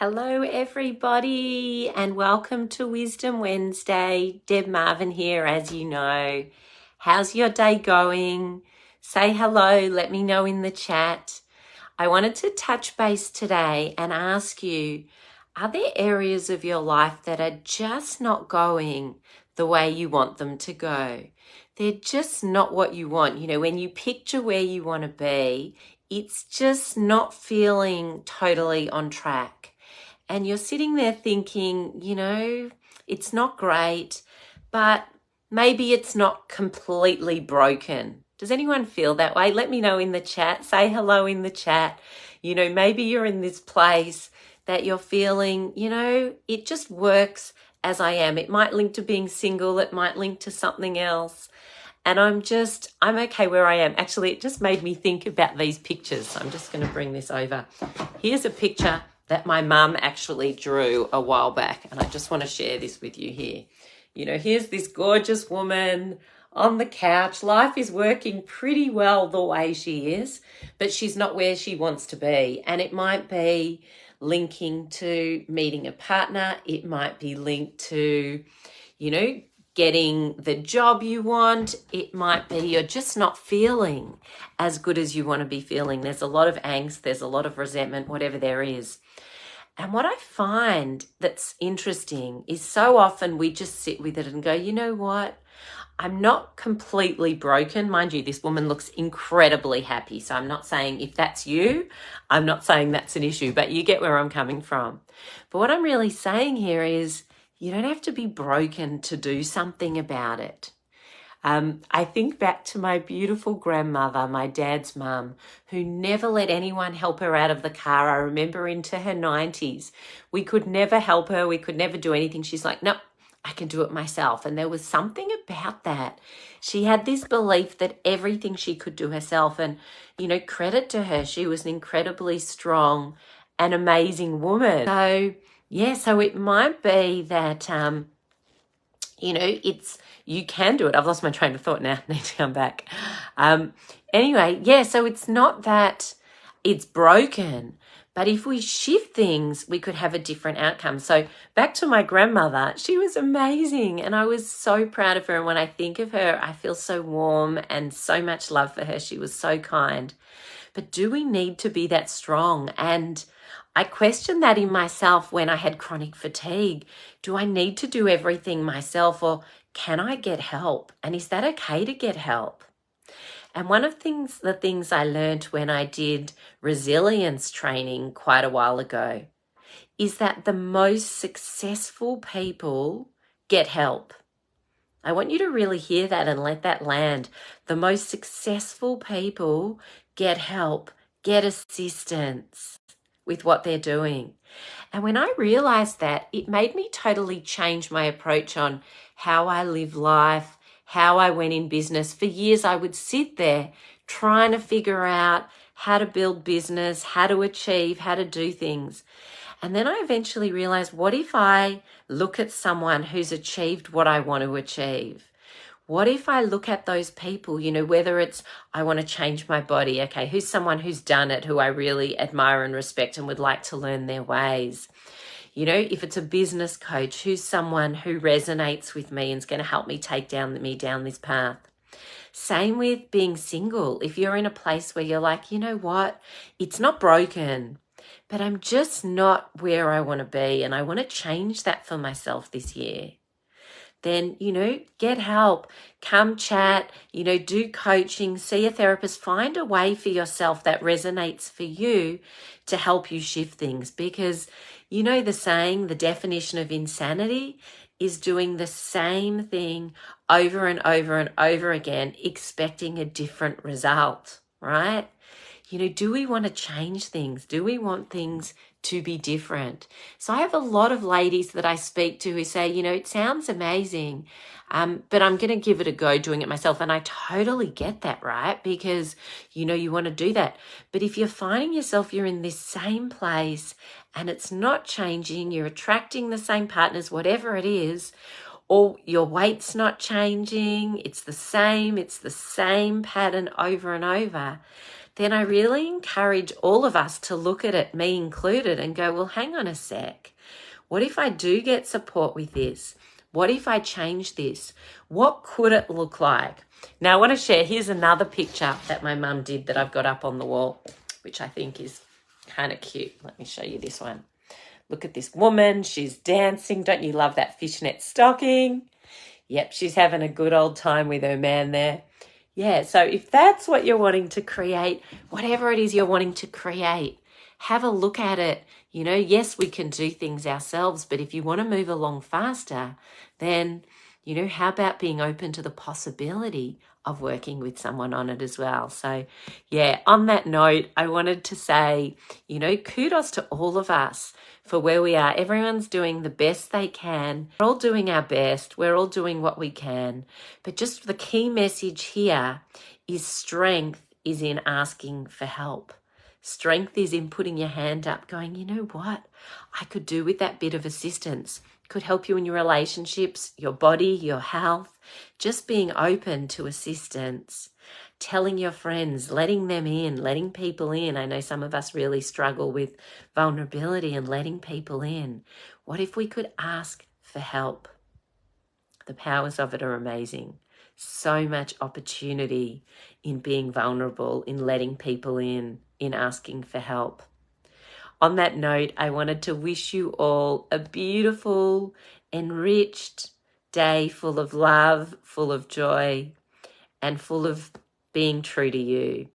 Hello, everybody, and welcome to Wisdom Wednesday. Deb Marvin here, as you know. How's your day going? Say hello, let me know in the chat. I wanted to touch base today and ask you, are there areas of your life that are just not going the way you want them to go? They're just not what you want. You know, when you picture where you want to be, it's just not feeling totally on track. And you're sitting there thinking, it's not great, but maybe it's not completely broken. Does anyone feel that way? Let me know in the chat. Say hello in the chat. Maybe you're in this place that you're feeling, it just works as I am. It might link to being single. It might link to something else. And I'm okay where I am. Actually, it just made me think about these pictures. I'm just going to bring this over. Here's a picture that my mum actually drew a while back. And I just want to share this with you here. Here's this gorgeous woman on the couch. Life is working pretty well the way she is, but she's not where she wants to be. And it might be linking to meeting a partner. It might be linked to, getting the job you want. It might be you're just not feeling as good as you want to be feeling. There's a lot of angst. There's a lot of resentment, whatever there is. And what I find that's interesting is so often we just sit with it and go, you know what? I'm not completely broken. Mind you, this woman looks incredibly happy. So I'm not saying if that's you, I'm not saying that's an issue, but you get where I'm coming from. But what I'm really saying here is you don't have to be broken to do something about it. I think back to my beautiful grandmother, my dad's mum, who never let anyone help her out of the car. I remember into her 90s. We could never help her. We could never do anything. She's like, no, I can do it myself. And there was something about that. She had this belief that everything she could do herself. And, credit to her. She was an incredibly strong and amazing woman. So it might be that, you can do it. I've lost my train of thought now. I need to come back. So it's not that it's broken, but if we shift things, we could have a different outcome. So back to my grandmother, she was amazing and I was so proud of her. And when I think of her, I feel so warm and so much love for her. She was so kind. But do we need to be that strong? And I questioned that in myself when I had chronic fatigue. Do I need to do everything myself or can I get help? And is that okay to get help? And one of the things I learned when I did resilience training quite a while ago is that the most successful people get help. I want you to really hear that and let that land. The most successful people get help, get assistance with what they're doing. And when I realized that, it made me totally change my approach on how I live life, how I went in business. For years, I would sit there trying to figure out how to build business, how to achieve, how to do things. And then I eventually realized, what if I look at someone who's achieved what I want to achieve? What if I look at those people, whether it's I want to change my body, okay, who's someone who's done it, who I really admire and respect and would like to learn their ways? If it's a business coach, who's someone who resonates with me and is going to help me take me down this path? Same with being single. If you're in a place where you're like, you know what, it's not broken, but I'm just not where I want to be and I want to change that for myself this year. Then, get help, come chat, do coaching, see a therapist, find a way for yourself that resonates for you to help you shift things. Because the saying, the definition of insanity is doing the same thing over and over and over again, expecting a different result, right? Do we want to change things? Do we want things to be different? So I have a lot of ladies that I speak to who say, it sounds amazing, but I'm going to give it a go doing it myself. And I totally get that, right? Because, you want to do that. But if you're finding yourself, you're in this same place and it's not changing, you're attracting the same partners, whatever it is, or your weight's not changing, it's the same pattern over and over, then I really encourage all of us to look at it, me included, and go, well, hang on a sec. What if I do get support with this? What if I change this? What could it look like? Now, I want to share, here's another picture that my mum did that I've got up on the wall, which I think is kind of cute. Let me show you this one. Look at this woman. She's dancing. Don't you love that fishnet stocking? Yep, she's having a good old time with her man there. Yeah, so if that's what you're wanting to create, whatever it is you're wanting to create, have a look at it. You know, yes, we can do things ourselves, but if you want to move along faster, then, you know, how about being open to the possibility of working with someone on it as well? So, yeah, on that note, I wanted to say, you know, kudos to all of us for where we are. Everyone's doing the best they can. We're all doing our best. We're all doing what we can. But just the key message here is strength is in asking for help. Strength is in putting your hand up, going, you know what? I could do with that bit of assistance. Could help you in your relationships, your body, your health. Just being open to assistance. Telling your friends, letting them in, letting people in. I know some of us really struggle with vulnerability and letting people in. What if we could ask for help? The powers of it are amazing. So much opportunity in being vulnerable, in letting people in asking for help. On that note, I wanted to wish you all a beautiful, enriched day full of love, full of joy, and full of being true to you.